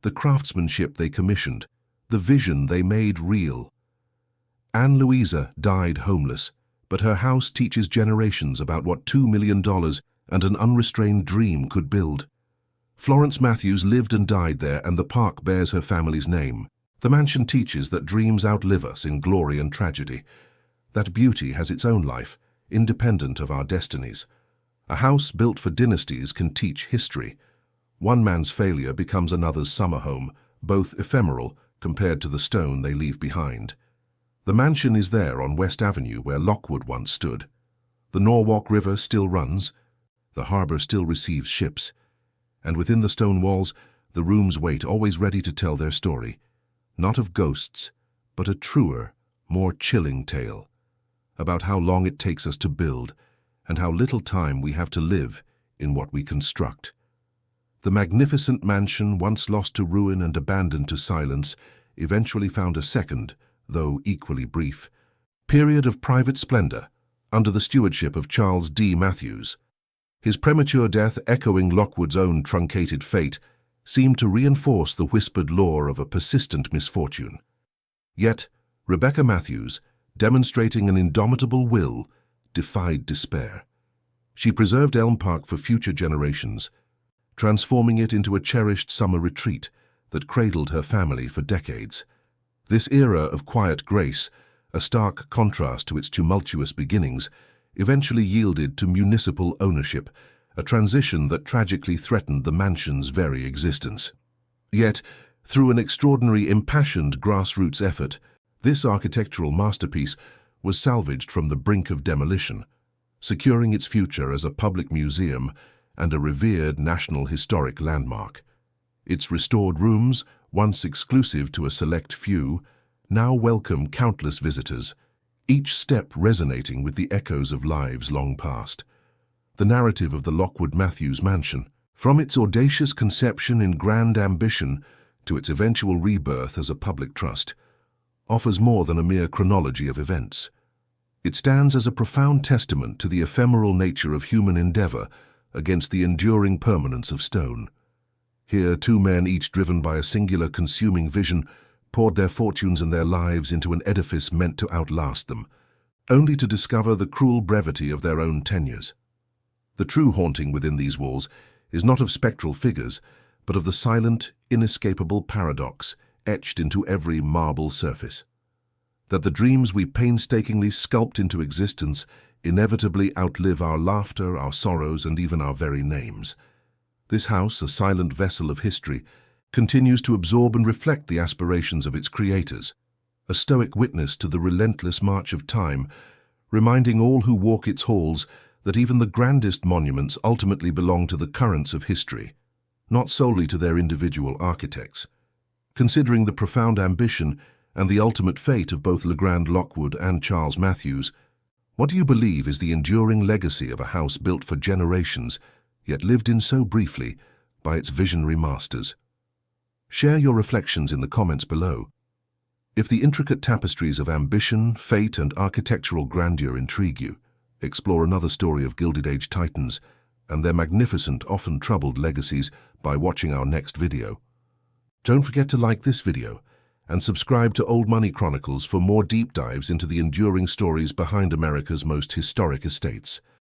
the craftsmanship they commissioned, the vision they made real. Anne Louisa died homeless, but her house teaches generations about what $2 million and an unrestrained dream could build. Florence Mathews lived and died there, and the park bears her family's name. The mansion teaches that dreams outlive us in glory and tragedy, that beauty has its own life, independent of our destinies. A house built for dynasties can teach history. One man's failure becomes another's summer home, both ephemeral compared to the stone they leave behind. The mansion is there on West Avenue where Lockwood once stood. The Norwalk River still runs, the harbor still receives ships, and within the stone walls, the rooms wait, always ready to tell their story, not of ghosts, but a truer, more chilling tale, about how long it takes us to build and how little time we have to live in what we construct. The magnificent mansion, once lost to ruin and abandoned to silence, eventually found a second, though equally brief, period of private splendor under the stewardship of Charles D. Mathews. His premature death, echoing Lockwood's own truncated fate, seemed to reinforce the whispered lore of a persistent misfortune. Yet, Rebecca Mathews, demonstrating an indomitable will, defied despair. She preserved Elm Park for future generations, transforming it into a cherished summer retreat that cradled her family for decades. This era of quiet grace, a stark contrast to its tumultuous beginnings, eventually yielded to municipal ownership, a transition that tragically threatened the mansion's very existence. Yet, through an extraordinary impassioned grassroots effort, this architectural masterpiece was salvaged from the brink of demolition, securing its future as a public museum and a revered National Historic Landmark. Its restored rooms, once exclusive to a select few, now welcome countless visitors, each step resonating with the echoes of lives long past. The narrative of the Lockwood-Mathews Mansion, from its audacious conception in grand ambition to its eventual rebirth as a public trust, offers more than a mere chronology of events. It stands as a profound testament to the ephemeral nature of human endeavor against the enduring permanence of stone. Here, two men, each driven by a singular consuming vision, poured their fortunes and their lives into an edifice meant to outlast them, only to discover the cruel brevity of their own tenures. The true haunting within these walls is not of spectral figures, but of the silent, inescapable paradox etched into every marble surface. That the dreams we painstakingly sculpt into existence inevitably outlive our laughter, our sorrows, and even our very names. This house, a silent vessel of history, continues to absorb and reflect the aspirations of its creators, a stoic witness to the relentless march of time, reminding all who walk its halls that even the grandest monuments ultimately belong to the currents of history, not solely to their individual architects. Considering the profound ambition and the ultimate fate of both LeGrand Lockwood and Charles Mathews, what do you believe is the enduring legacy of a house built for generations, yet lived in so briefly by its visionary masters? Share your reflections in the comments below. If the intricate tapestries of ambition, fate, and architectural grandeur intrigue you, explore another story of Gilded Age titans and their magnificent, often troubled legacies by watching our next video. Don't forget to like this video and subscribe to Old Money Chronicles for more deep dives into the enduring stories behind America's most historic estates.